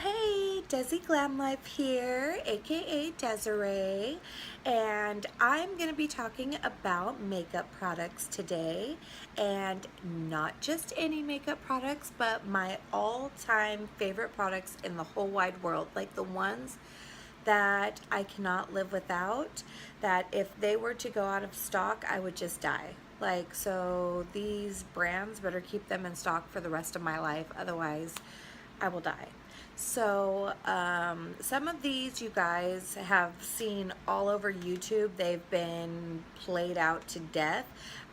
Hey, Desi Glam Life here, aka Desiree, and I'm going to be talking about makeup products today, and not just any makeup products, but my all-time favorite products in the whole wide world, like the ones that I cannot live without, that if they were to go out of stock, I would just die. Like, so these brands better keep them in stock for the rest of my life, otherwise I will die. So some of these you guys have seen all over YouTube. They've been played out to death,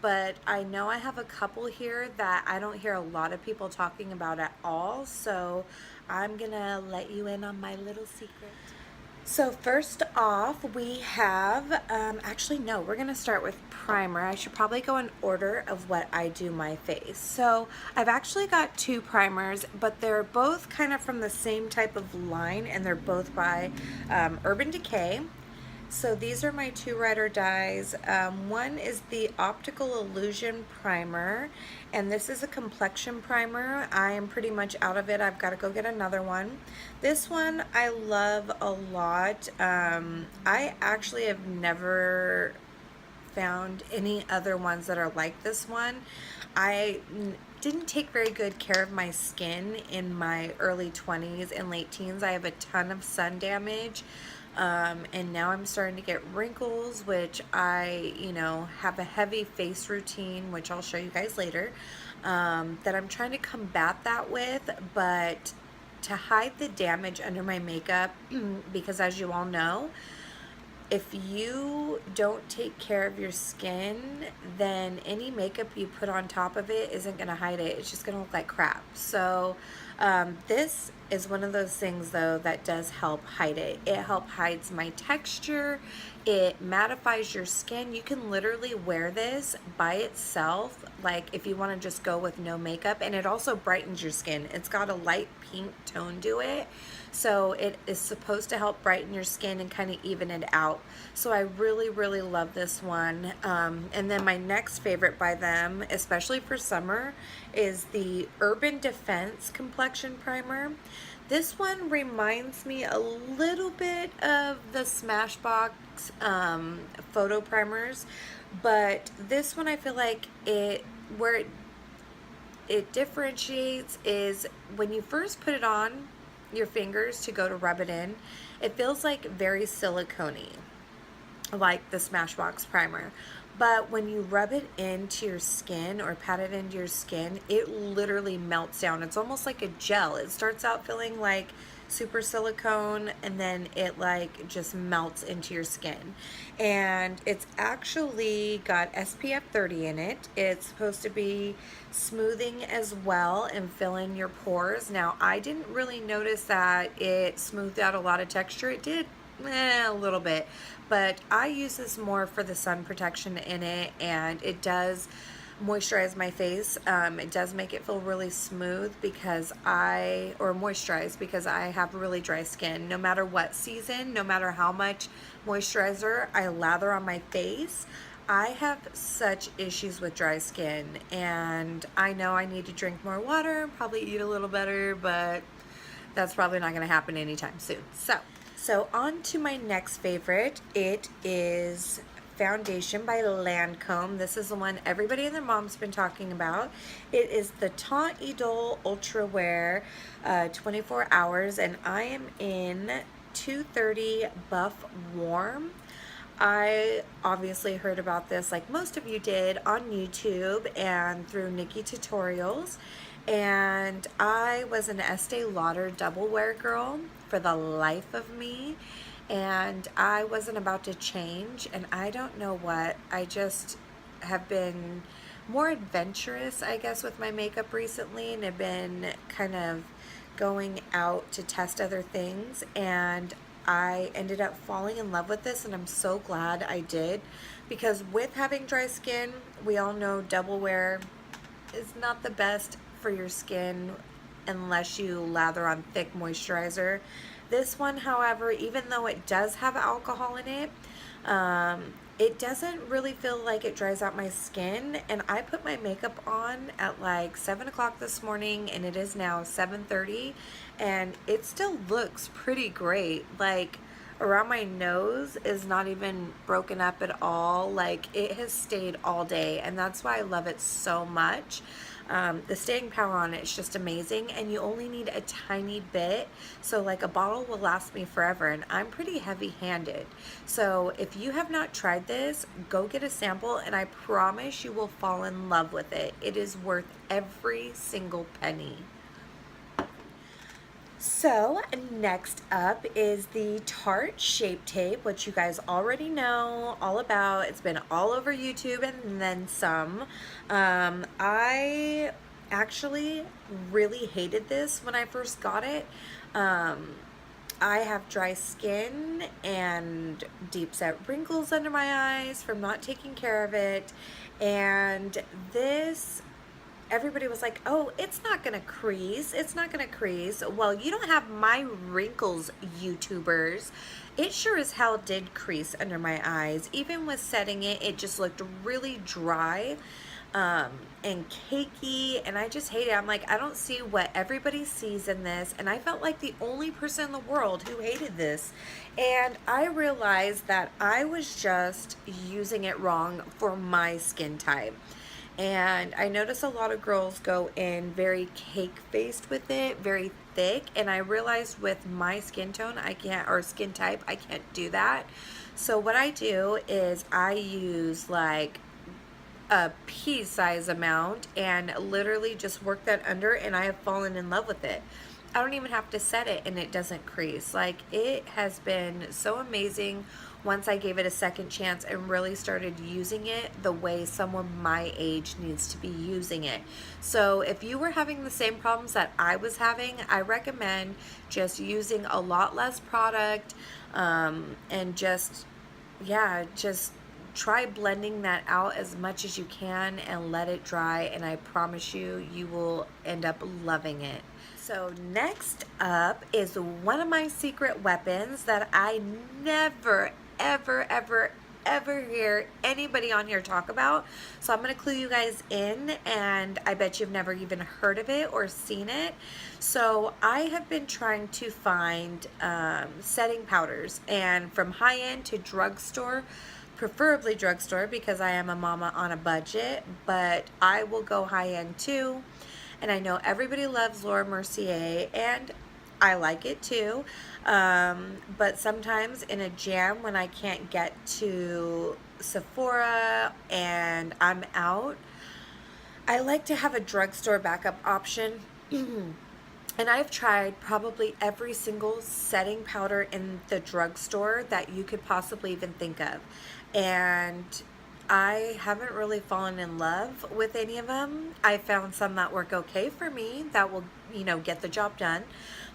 but I know I have a couple here that I don't hear a lot of people talking about at all, so I'm gonna let you in on my little secret. So first off, we have, actually no, we're gonna start with primer. I should probably go in order of what I do my face. So I've actually got two primers, but they're both kind of from the same type of line, and they're both by Urban Decay. So these are my two ride or dies. One is the Optical Illusion Primer, and this is a complexion primer. I am pretty much out of it. I've got to go get another one. This one I love a lot. I actually have never found any other ones that are like this one. I didn't take very good care of my skin in my early 20s and late teens. I have a ton of sun damage. And now I'm starting to get wrinkles, which I, have a heavy face routine, which I'll show you guys later, that I'm trying to combat that with, but to hide the damage under my makeup, because as you all know, if you don't take care of your skin, then any makeup you put on top of it isn't going to hide it. It's just going to look like crap. So this is one of those things, though, that does help hide it. It helps hides my texture. It mattifies your skin. You can literally wear this by itself, like if you want to just go with no makeup, and it also brightens your skin. It's got a light pink tone to it, so it is supposed to help brighten your skin and kind of even it out. So I really, really love this one. And then my next favorite by them, especially for summer, is the Urban Defense Complexion Primer. This one reminds me a little bit of the Smashbox photo primers, but this one I feel like where it differentiates is when you first put it on your fingers to go to rub it in, it feels like very silicone-y, like the Smashbox primer. But when you rub it into your skin or pat it into your skin, it literally melts down. It's almost like a gel. It starts out feeling like super silicone, and then it like just melts into your skin. And it's actually got SPF 30 in it. It's supposed to be smoothing as well and fill in your pores. Now, I didn't really notice that it smoothed out a lot of texture. It did a little bit, but I use this more for the sun protection in it, and it does moisturize my face. It does make it feel really smooth moisturized, because I have really dry skin. No matter what season, no matter how much moisturizer I lather on my face, I have such issues with dry skin, and I know I need to drink more water, probably eat a little better, but that's probably not going to happen anytime soon. So on to my next favorite. It is foundation by Lancome. This is the one everybody and their mom's been talking about. It is the Teint Idole Ultra Wear 24 hours, and I am in 230 Buff Warm. I obviously heard about this, like most of you did, on YouTube and through Nikki Tutorials. And I was an Estee Lauder double wear girl for the life of me, and I wasn't about to change, and I don't know what. I just have been more adventurous, I guess, with my makeup recently, and have been kind of going out to test other things, and I ended up falling in love with this, and I'm so glad I did, because with having dry skin, we all know double wear is not the best for your skin unless you lather on thick moisturizer. This one, however, even though it does have alcohol in it, it doesn't really feel like it dries out my skin. And I put my makeup on at like 7 o'clock this morning, and it is now 7:30, and it still looks pretty great. Like, around my nose is not even broken up at all. Like, it has stayed all day, and that's why I love it so much. The staying power on it is just amazing, and you only need a tiny bit, so like a bottle will last me forever, and I'm pretty heavy-handed. So if you have not tried this, go get a sample, and I promise you will fall in love with it. It is worth every single penny. So next up is the Tarte Shape Tape, which you guys already know all about. It's been all over YouTube and then some. I actually really hated this when I first got it. I have dry skin and deep set wrinkles under my eyes from not taking care of it, and this, everybody was like, oh, it's not gonna crease, it's not gonna crease. Well, you don't have my wrinkles, YouTubers. It sure as hell did crease under my eyes. Even with setting it, it just looked really dry and cakey, and I just hate it. I'm like, I don't see what everybody sees in this, and I felt like the only person in the world who hated this. And I realized that I was just using it wrong for my skin type. And I notice a lot of girls go in very cake faced with it, very thick, and I realized with my skin tone, I can't, or skin type, I can't do that. So what I do is I use like a pea size amount and literally just work that under, and I have fallen in love with it. I don't even have to set it and it doesn't crease. Like, it has been so amazing once I gave it a second chance and really started using it the way someone my age needs to be using it. So if you were having the same problems that I was having, I recommend just using a lot less product, and just, yeah, just try blending that out as much as you can and let it dry, and I promise you, you will end up loving it. So next up is one of my secret weapons that I never, ever, ever, ever hear anybody on here talk about. So I'm going to clue you guys in, and I bet you've never even heard of it or seen it. So I have been trying to find setting powders, and from high-end to drugstore, preferably drugstore because I am a mama on a budget, but I will go high-end too. And I know everybody loves Laura Mercier, and I like it too. But sometimes in a jam when I can't get to Sephora and I'm out, I like to have a drugstore backup option. And I've tried probably every single setting powder in the drugstore that you could possibly even think of. And I haven't really fallen in love with any of them. I found some that work okay for me, that will, get the job done.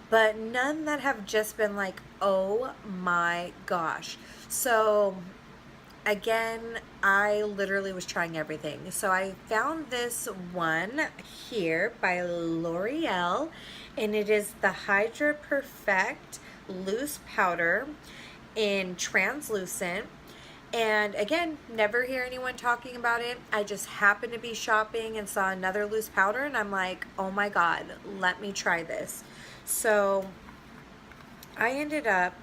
But none that have just been like, oh my gosh. So again, I literally was trying everything. So I found this one here by L'Oreal, and it is the Hydra Perfect Loose Powder in translucent. And again, never hear anyone talking about it. I just happened to be shopping and saw another loose powder, and I'm like, oh my god, let me try this. So I ended up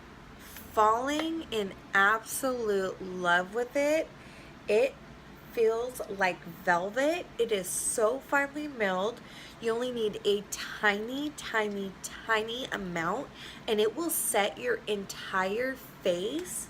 falling in absolute love with it. It feels like velvet. It is so finely milled. You only need a tiny, tiny, tiny amount, and it will set your entire face.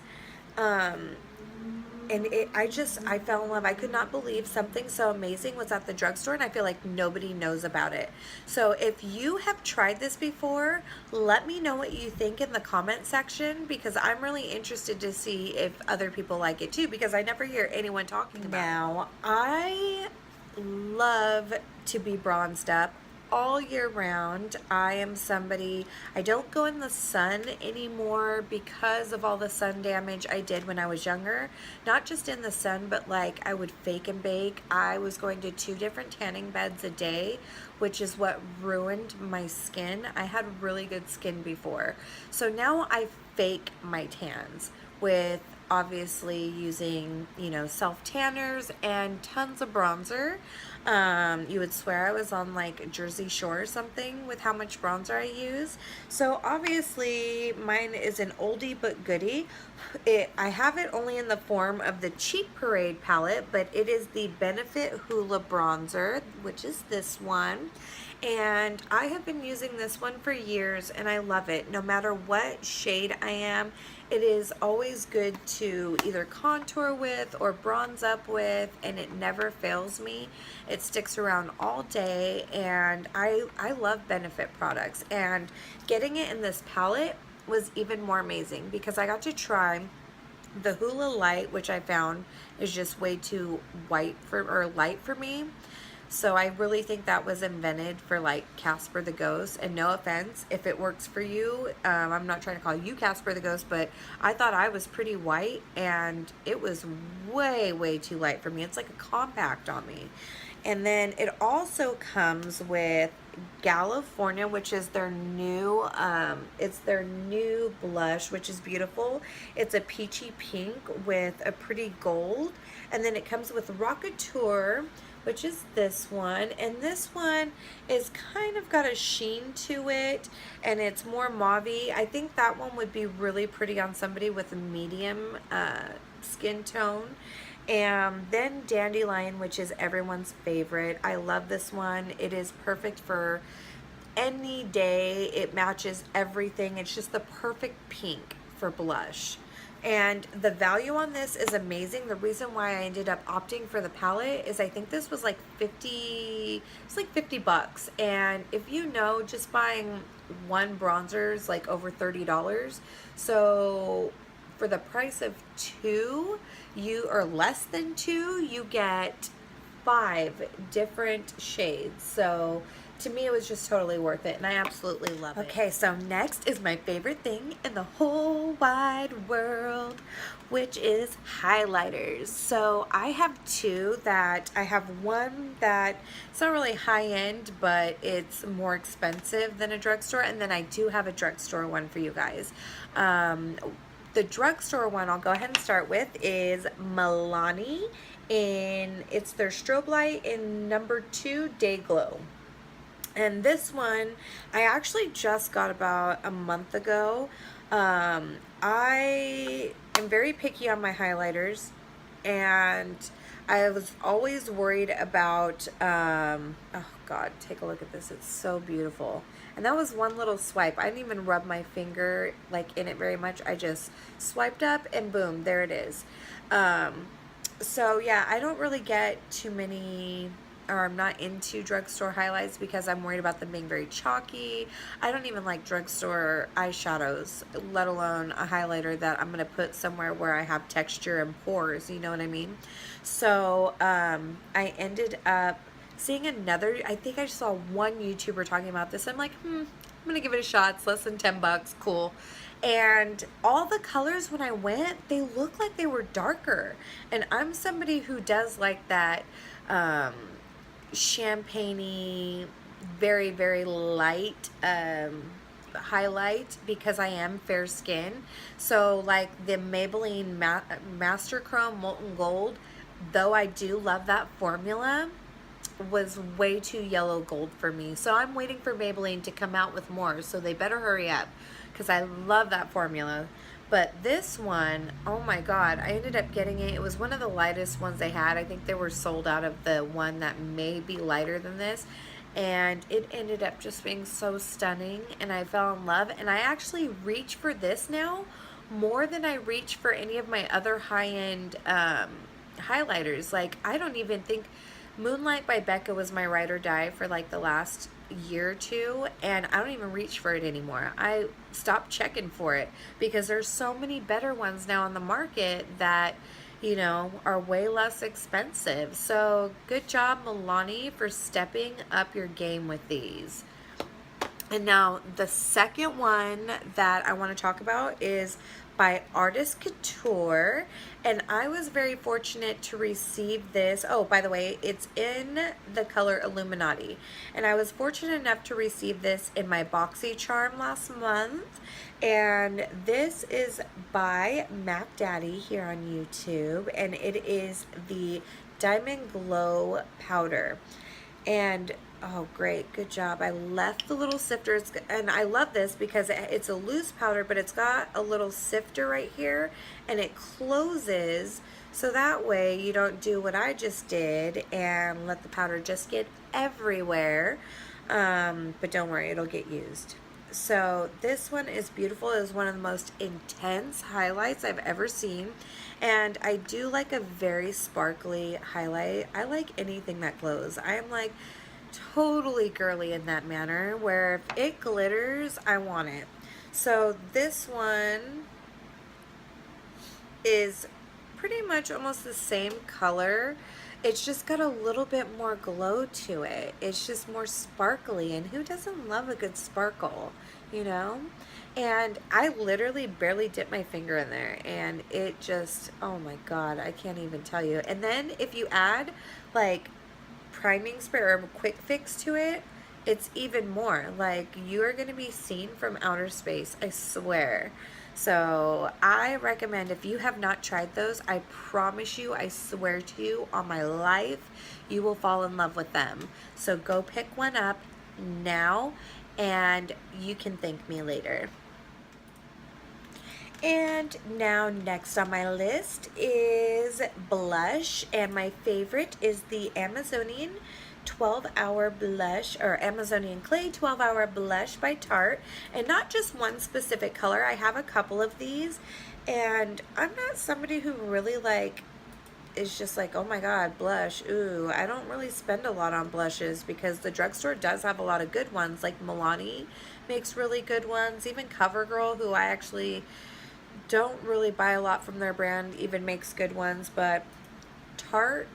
And I fell in love. I could not believe something so amazing was at the drugstore, and I feel like nobody knows about it. So if you have tried this before, let me know what you think in the comment section, because I'm really interested to see if other people like it too, because I never hear anyone talking about it. Now, I love to be bronzed up all year round. I am somebody, I don't go in the sun anymore because of all the sun damage I did when I was younger. Not just in the sun, but like I would fake and bake. I was going to 2 different tanning beds a day, which is what ruined my skin. I had really good skin before. So now I fake my tans with obviously using, you know, self tanners and tons of bronzer. You would swear I was on like Jersey Shore or something with how much bronzer I use. So obviously mine is an oldie but goodie. I have it only in the form of the Cheek Parade palette, but it is the Benefit Hoola bronzer, which is this one. And I have been using this one for years and I love it. No matter what shade I am, it is always good to either contour with or bronze up with, and it never fails me. It sticks around all day, and I love Benefit products. And getting it in this palette was even more amazing because I got to try the Hoola Light, which I found is just way too white for, or light for me. So I really think that was invented for like Casper the Ghost. And no offense if it works for you. I'm not trying to call you Casper the Ghost, but I thought I was pretty white and it was way, way too light for me. It's like a compact on me. And then it also comes with California, which is their new, it's their new blush, which is beautiful. It's a peachy pink with a pretty gold. And then it comes with Rockateur, which is this one, and this one is kind of got a sheen to it, and it's more mauve-y. I think that one would be really pretty on somebody with a medium skin tone. And then Dandelion, which is everyone's favorite. I love this one. It is perfect for any day. It matches everything. It's just the perfect pink for blush. And the value on this is amazing. The reason why I ended up opting for the palette is I think this was like 50, it's like 50 bucks. And if you know, just buying one bronzer is like over $30. So for the price of two, or less than two, you get 5 different shades. So to me, it was just totally worth it, and I absolutely love it. Okay, so next is my favorite thing in the whole wide world, which is highlighters. So I have two that, I have one that it's not really high-end, but it's more expensive than a drugstore, and then I do have a drugstore one for you guys. The drugstore one I'll go ahead and start with is Milani, and it's their strobe light in number 2 Day Glow. And this one I actually just got about a month ago. I am very picky on my highlighters, and I was always worried about, oh God, take a look at this. It's so beautiful. And that was one little swipe. I didn't even rub my finger like in it very much. I just swiped up and boom, there it is. So yeah, I don't really get too many, or I'm not into drugstore highlights because I'm worried about them being very chalky. I don't even like drugstore eyeshadows, let alone a highlighter that I'm going to put somewhere where I have texture and pores, you know what I mean? So I ended up seeing another, I think I saw one YouTuber talking about this. I'm like, I'm going to give it a shot. It's less than 10 bucks. Cool. And all the colors when I went, they looked like they were darker. And I'm somebody who does like that champagne-y, very, very light highlight because I am fair skin. So like the Maybelline Master Chrome Molten Gold, though I do love that formula, was way too yellow gold for me. So I'm waiting for Maybelline to come out with more, so they better hurry up because I love that formula. But this one, oh my God, I ended up getting it. It was one of the lightest ones they had. I think they were sold out of the one that may be lighter than this. And it ended up just being so stunning, and I fell in love. And I actually reach for this now more than I reach for any of my other high-end highlighters. Like, I don't even think Moonlight by Becca was my ride or die for like the last year or two, and I don't even reach for it anymore. I stopped checking for it because there's so many better ones now on the market that, you know, are way less expensive. So good job, Milani, for stepping up your game with these. And now the second one that I want to talk about is by Artist Couture, and I was very fortunate to receive this. Oh, by the way, it's in the color Illuminati, and I was fortunate enough to receive this in my BoxyCharm last month. And this is by Mac Daddy here on YouTube, and it is the Diamond Glow powder. And oh, great, good job. I left the little sifters, and I love this because it's a loose powder, but it's got a little sifter right here, and it closes so that way you don't do what I just did and let the powder just get everywhere. But don't worry, it'll get used. So this one is beautiful. It is one of the most intense highlights I've ever seen. And I do like a very sparkly highlight. I like anything that glows. I am like totally girly in that manner, where if it glitters, I want it. So this one is pretty much almost the same color. It's just got a little bit more glow to it. It's just more sparkly, and who doesn't love a good sparkle, you know? And I literally barely dipped my finger in there, and it just, oh my God, I can't even tell you. And then if you add like priming spray or quick fix to it, it's even more. Like, you are going to be seen from outer space, I swear. So I recommend, if you have not tried those, I promise you, I swear to you on my life, you will fall in love with them. So go pick one up now, and you can thank me later. And now next on my list is blush, and my favorite is the Amazonian 12-hour blush, or Amazonian Clay 12-hour blush by Tarte. And not just one specific color, I have a couple of these, and I'm not somebody who really like is just like, oh my God, blush, ooh. I don't really spend a lot on blushes because the drugstore does have a lot of good ones. Like Milani makes really good ones. Even CoverGirl, who I actually don't really buy a lot from their brand, even makes good ones. But Tarte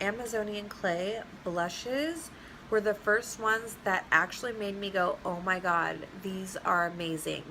Amazonian Clay blushes were the first ones that actually made me go, oh my God, these are amazing.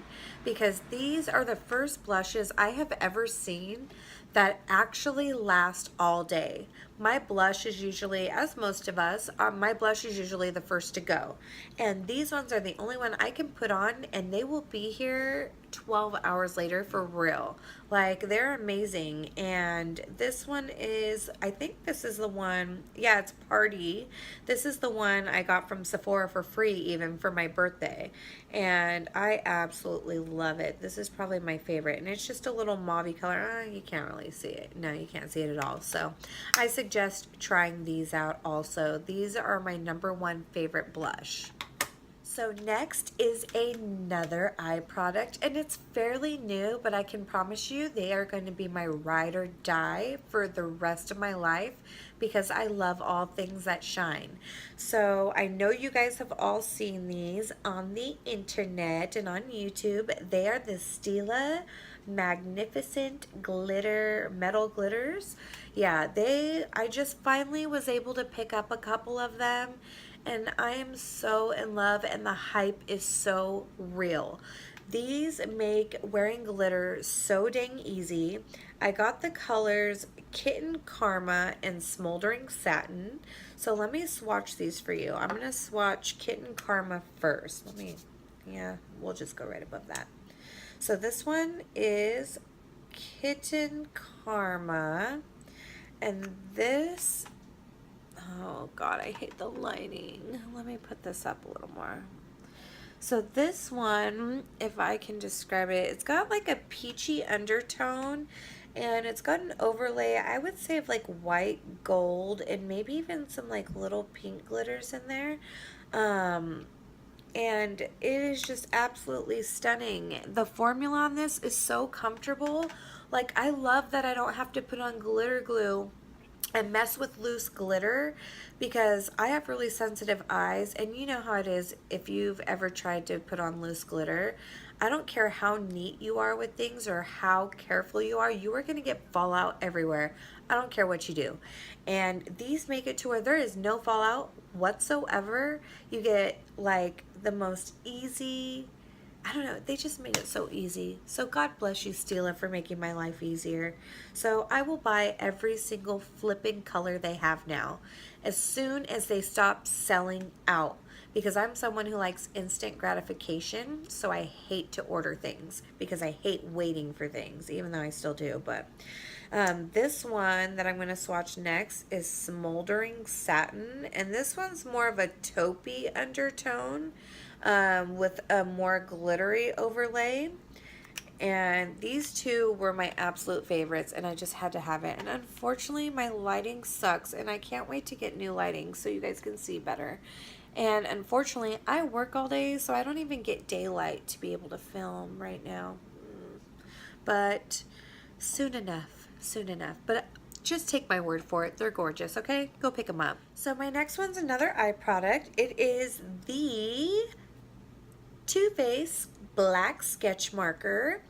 Because these are the first blushes I have ever seen that actually last all day. My blush is usually, as most of us, my blush is usually the first to go. And these ones are the only one I can put on, and they will be here 12 hours later for real. Like, they're amazing. And this one is, I think this is the one, yeah, it's Party. This is the one I got from Sephora for free, even for my birthday. And I absolutely love it. This is probably my favorite. And it's just a little mauvey color. You can't really see it. No, you can't see it at all. So I suggest trying these out also. These are my #1 favorite blush. So next is another eye product, and it's fairly new, but I can promise you they are going to be my ride or die for the rest of my life because I love all things that shine. So I know you guys have all seen these on the internet and on YouTube. They are the Stila Magnificent Glitter Metal Glitters. Yeah, I just finally was able to pick up a couple of them, and I am so in love, and the hype is so real. These make wearing glitter so dang easy. I got the colors Kitten Karma and Smoldering Satin. So let me swatch these for you. I'm going to swatch Kitten Karma first. Yeah, we'll just go right above that. So this one is Kitten Karma, and this, oh God, I hate the lighting. Let me put this up a little more. So this one, if I can describe it, it's got like a peachy undertone, and it's got an overlay, I would say, of like white gold and maybe even some like little pink glitters in there. And it is just absolutely stunning. The formula on this is so comfortable. Like, I love that I don't have to put on glitter glue and mess with loose glitter, because I have really sensitive eyes, and you know how it is if you've ever tried to put on loose glitter. I don't care how neat you are with things or how careful you are going to get fallout everywhere. I don't care what you do. And these make it to where there is no fallout whatsoever. You get like the most easy, I don't know, they just made it so easy. So God bless you, Stila, for making my life easier. So I will buy every single flipping color they have now as soon as they stop selling out, because I'm someone who likes instant gratification, so I hate to order things because I hate waiting for things, even though I still do. But this one that I'm going to swatch next is Smoldering Satin, and this one's more of a taupey undertone with a more glittery overlay. And these two were my absolute favorites, and I just had to have it. And unfortunately, my lighting sucks, and I can't wait to get new lighting so you guys can see better. And unfortunately, I work all day, so I don't even get daylight to be able to film right now. But soon enough, soon enough. But just take my word for it. They're gorgeous, okay? Go pick them up. So my next one's another eye product. It is the Too Faced Black Sketch Marker.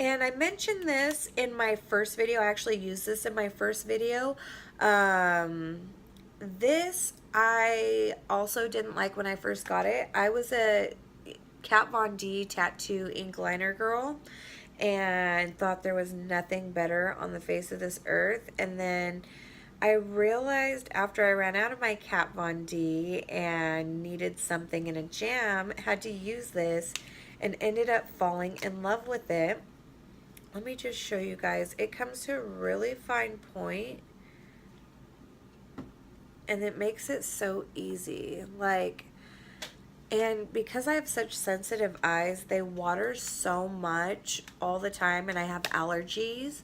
And I mentioned this in my first video. I actually used this in my first video. This I also didn't like when I first got it. I was a Kat Von D tattoo ink liner girl and thought there was nothing better on the face of this earth. And then I realized after I ran out of my Kat Von D and needed something in a jam, had to use this and ended up falling in love with it. Let me just show you guys. It comes to a really fine point and it makes it so easy. And because I have such sensitive eyes, they water so much all the time and I have allergies.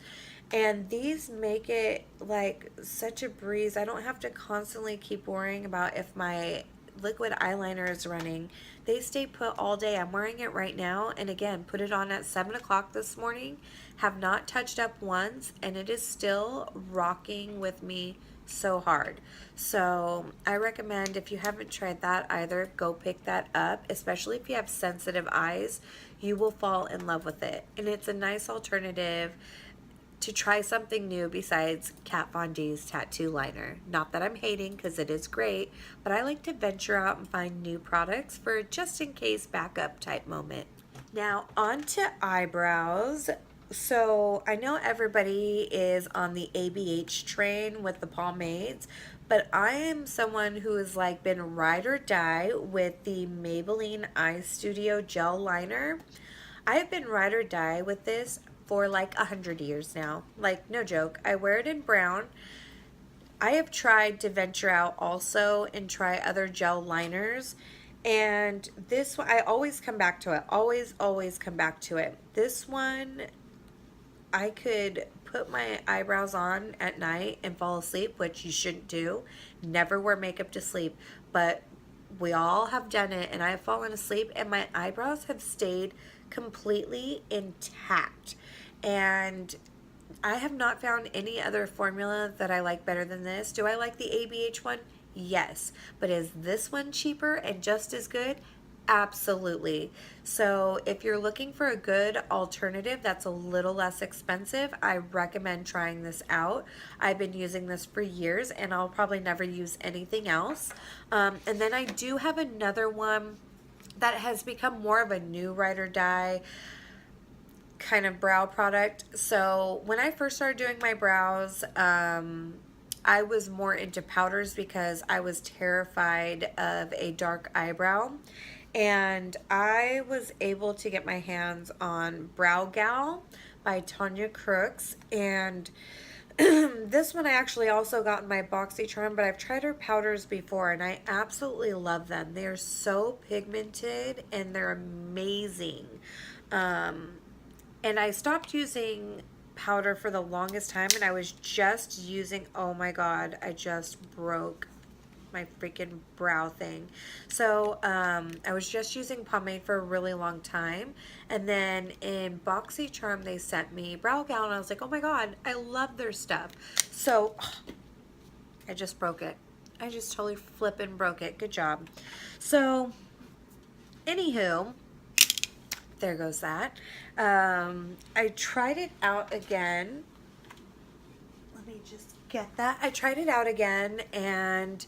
And these make it like such a breeze. I don't have to constantly keep worrying about if my liquid eyeliner is running. They stay put all day. I'm wearing it right now, and again, put it on at 7 o'clock this morning. Have not touched up once, and it is still rocking with me so hard. So I recommend, if you haven't tried that either, go pick that up. Especially if you have sensitive eyes, you will fall in love with it. And it's a nice alternative to try something new besides Kat Von D's tattoo liner. Not that I'm hating, because it is great, but I like to venture out and find new products for just in case backup type moment. Now on to eyebrows. So I know everybody is on the ABH train with the pomades, but I am someone who has like been ride or die with the Maybelline Eye Studio gel liner. I've been ride or die with this for like 100 years now. Like, no joke. I wear it in brown. I have tried to venture out also and try other gel liners. And this one, I always come back to it. Always come back to it. This one, I could put my eyebrows on at night and fall asleep, which you shouldn't do. Never wear makeup to sleep. But we all have done it, and I have fallen asleep, and my eyebrows have stayed completely intact. And I have not found any other formula that I like better than this. Do I like the ABH one? Yes. But is this one cheaper and just as good? Absolutely. So if you're looking for a good alternative that's a little less expensive, I recommend trying this out. I've been using this for years and I'll probably never use anything else. And then I do have another one that has become more of a new ride or die kind of brow product. So when I first started doing my brows, I was more into powders because I was terrified of a dark eyebrow. And I was able to get my hands on Brow Gal by Tanya Crooks. And this one I actually also got in my BoxyCharm, but I've tried her powders before and I absolutely love them. They're so pigmented and they're amazing. And I stopped using powder for the longest time and I was just using, oh my god, I just broke my freaking brow thing. So I was just using pomade for a really long time, and then in BoxyCharm they sent me Brow Gal and I was like, oh my god, I love their stuff. So I just broke it. I just totally flippin' broke it. Good job. So anywho, there goes that. I tried it out again. Let me just get that. I tried it out again and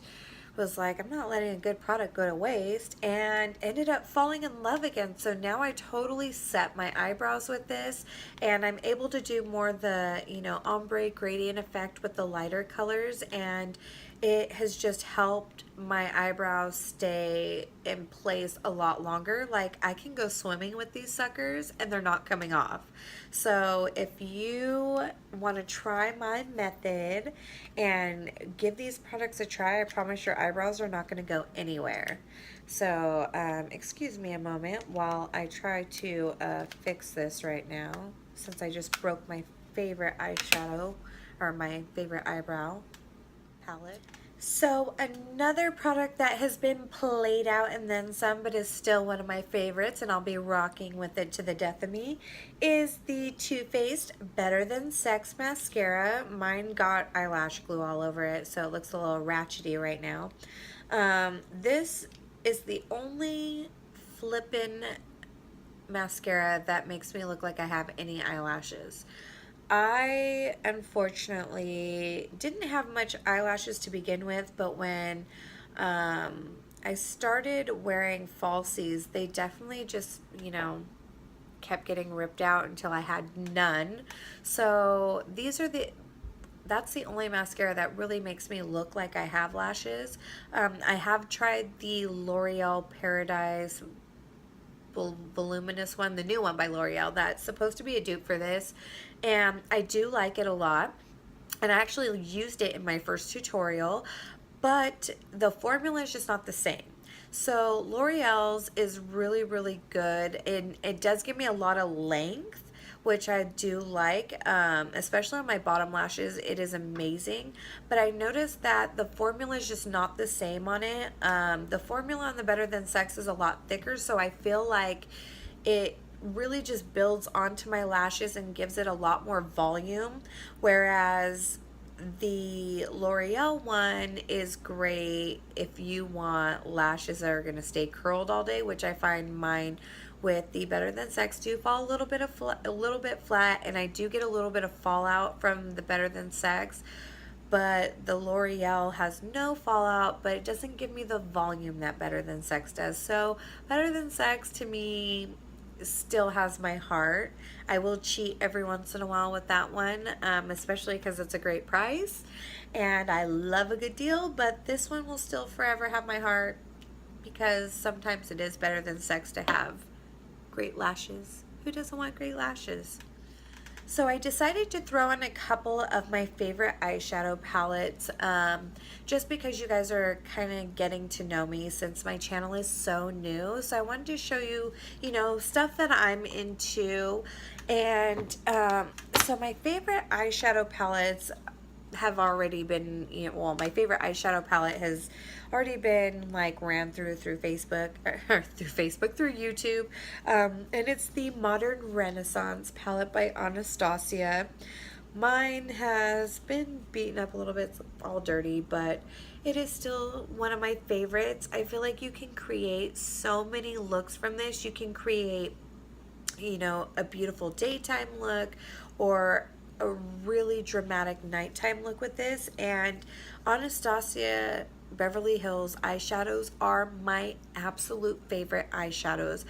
was like, I'm not letting a good product go to waste, and ended up falling in love again. So now I totally set my eyebrows with this, and I'm able to do more the, ombre gradient effect with the lighter colors, and it has just helped my eyebrows stay in place a lot longer. Like, I can go swimming with these suckers and they're not coming off. So if you want to try my method and give these products a try, I promise your eyebrows are not going to go anywhere. So excuse me a moment while I try to fix this right now, since I just broke my favorite eyeshadow, or my favorite eyebrow palette. So another product that has been played out and then some, but is still one of my favorites, and I'll be rocking with it to the death of me, is the Too Faced Better Than Sex Mascara. Mine got eyelash glue all over it, so it looks a little ratchety right now. This is the only flippin' mascara that makes me look like I have any eyelashes. I unfortunately didn't have much eyelashes to begin with, but when I started wearing falsies, they definitely just, kept getting ripped out until I had none. So that's the only mascara that really makes me look like I have lashes. I have tried the L'Oreal Paradise voluminous one, the new one by L'Oreal, that's supposed to be a dupe for this, and I do like it a lot, and I actually used it in my first tutorial, but the formula is just not the same. So L'Oreal's is really, really good, and it does give me a lot of length, which I do like, especially on my bottom lashes. It is amazing, but I noticed that the formula is just not the same on it. The formula on the Better Than Sex is a lot thicker, so I feel like it really just builds onto my lashes and gives it a lot more volume, whereas the L'Oreal one is great if you want lashes that are going to stay curled all day, which I find mine with the Better Than Sex do fall a little bit flat, and I do get a little bit of fallout from the Better Than Sex, but the L'Oreal has no fallout, but it doesn't give me the volume that Better Than Sex does. So Better Than Sex to me still has my heart. I will cheat every once in a while with that one, especially because it's a great price and I love a good deal, but this one will still forever have my heart because sometimes it is Better Than Sex to have great lashes. Who doesn't want great lashes? So I decided to throw in a couple of my favorite eyeshadow palettes, just because you guys are kind of getting to know me since my channel is so new. So I wanted to show you, stuff that I'm into. And so my favorite eyeshadow palettes have already been, my favorite eyeshadow palette has already been ran through Facebook, through YouTube, and it's the Modern Renaissance palette by Anastasia. Mine has been beaten up a little bit, it's all dirty, but it is still one of my favorites. I feel like you can create so many looks from this. You can create, a beautiful daytime look or a really dramatic nighttime look with this, and Anastasia Beverly Hills eyeshadows are my absolute favorite eyeshadows.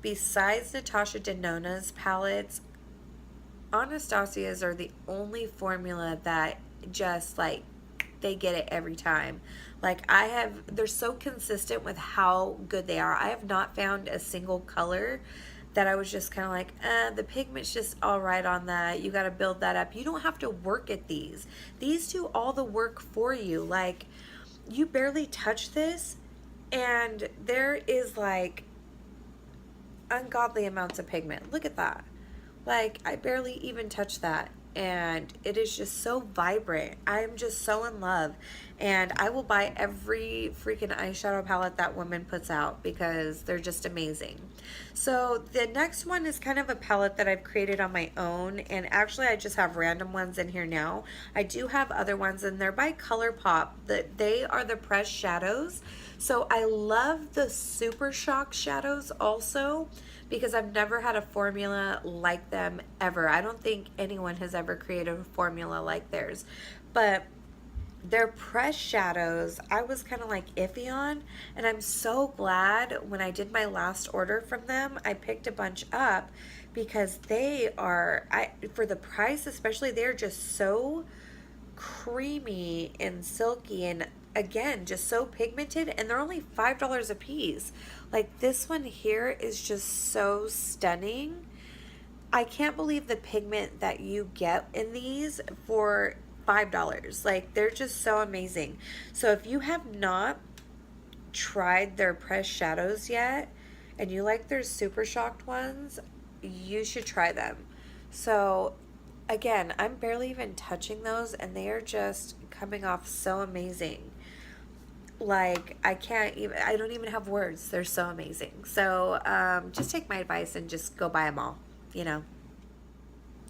Besides Natasha Denona's palettes, Anastasia's are the only formula that just they get it every time. They're so consistent with how good they are. I have not found a single color that I was just kind of the pigment's just all right on that. You got to build that up. You don't have to work at these. These do all the work for you. You barely touch this, and there is ungodly amounts of pigment. Look at that. I barely even touch that, and it is just so vibrant. I'm just so in love, and I will buy every freaking eyeshadow palette that woman puts out because they're just amazing. So the next one is kind of a palette that I've created on my own, and actually I just have random ones in here now. I do have other ones, and they're by ColourPop. They are the pressed shadows. So I love the Super Shock shadows also, because I've never had a formula like them ever. I don't think anyone has ever created a formula like theirs. But their pressed shadows, I was kind of like iffy on, and I'm so glad when I did my last order from them, I picked a bunch up because they are, for the price especially, they're just so creamy and silky, and again, just so pigmented, and they're only $5 a piece. Like, this one here is just so stunning. I can't believe the pigment that you get in these for $5. Like, they're just so amazing. So if you have not tried their pressed shadows yet and you like their Super Shocked ones, you should try them. So again, I'm barely even touching those, and they are just coming off so amazing. Like, I don't even have words. They're so amazing. So just take my advice and just go buy them all, you know.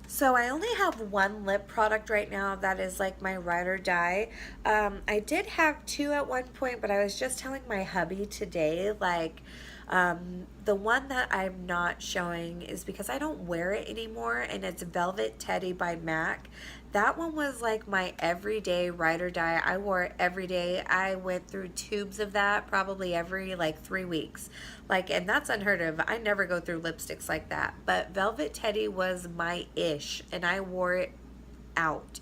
So I only have one lip product right now that is like my ride or die. I did have two at one point, but I was just telling my hubby today, like, the one that I'm not showing is because I don't wear it anymore, and it's Velvet Teddy by MAC. That one was like my everyday ride or die. I wore it every day. I went through tubes of that probably every like 3 weeks. Like, and that's unheard of. I never go through lipsticks like that. But Velvet Teddy was my ish, and I wore it out.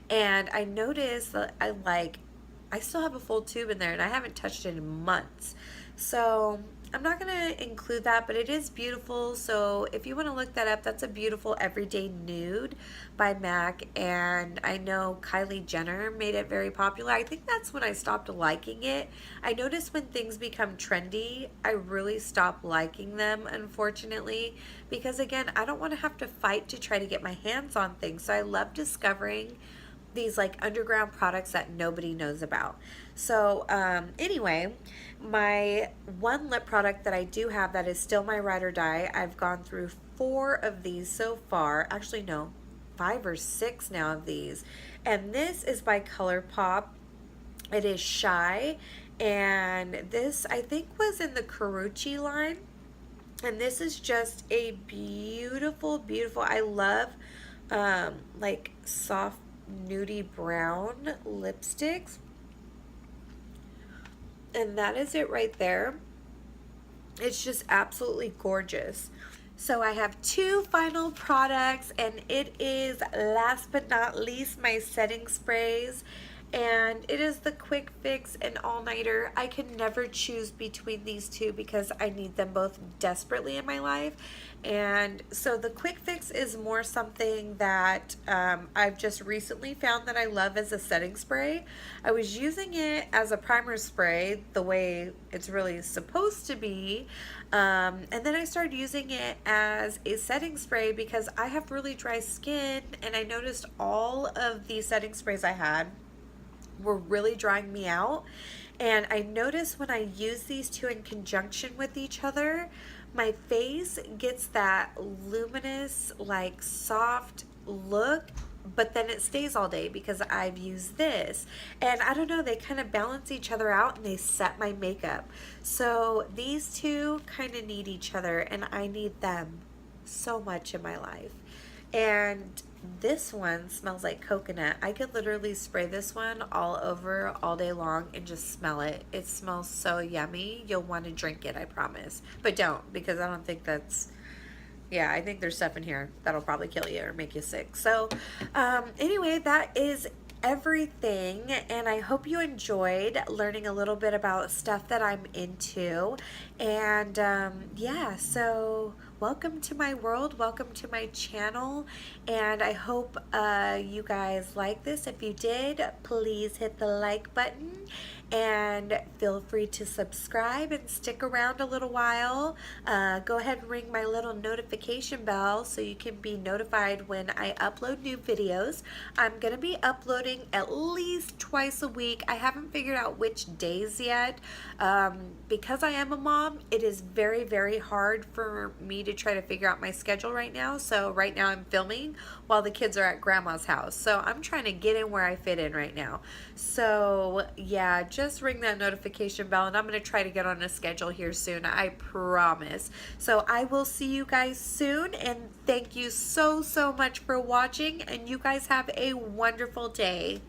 And I noticed that I still have a full tube in there, and I haven't touched it in months. So I'm not going to include that, but it is beautiful. So if you want to look that up, that's a beautiful everyday nude by MAC. And I know Kylie Jenner made it very popular. I think that's when I stopped liking it. I notice when things become trendy, I really stop liking them, unfortunately, because again, I don't want to have to fight to try to get my hands on things. So I love discovering these like underground products that nobody knows about. So anyway, my one lip product that I do have that is still my ride or die, I've gone through 4 of these so far. Actually, no, 5 or 6 now of these. And this is by ColourPop. It is Shy. And this, I think, was in the Karuchi line. And this is just a beautiful, beautiful, I love like soft nudie brown lipsticks, and that is it right there. It's just absolutely gorgeous. So I have 2 final products, and it is last but not least my setting sprays, and it is the Quick Fix and All Nighter. I can never choose between these two because I need them both desperately in my life. And so the Quick Fix is more something that I've just recently found that I love as a setting spray. I was using it as a primer spray the way it's really supposed to be, and then I started using it as a setting spray because I have really dry skin, and I noticed all of the setting sprays I had were really drying me out. And I noticed when I use these two in conjunction with each other, my face gets that luminous, like soft look, but then it stays all day because I've used this. And I don't know, they kind of balance each other out and they set my makeup. So these two kind of need each other, and I need them so much in my life. And this one smells like coconut. I could literally spray this one all over all day long and just smell it. It smells so yummy. You'll want to drink it, I promise. But don't, because I don't think that's, yeah, I think there's stuff in here that'll probably kill you or make you sick. So anyway, that is everything, and I hope you enjoyed learning a little bit about stuff that I'm into. And yeah, so welcome to my world, welcome to my channel, and I hope you guys like this. If you did, please hit the like button, and feel free to subscribe and stick around a little while. Go ahead and ring my little notification bell so you can be notified when I upload new videos. I'm going to be uploading at least twice a week. I haven't figured out which days yet. Because I am a mom, it is very, very hard for me to try to figure out my schedule right now. So right now I'm filming while the kids are at grandma's house. So I'm trying to get in where I fit in right now. So yeah, just ring that notification bell and I'm going to try to get on a schedule here soon. I promise. So I will see you guys soon, and thank you so, so much for watching, and you guys have a wonderful day.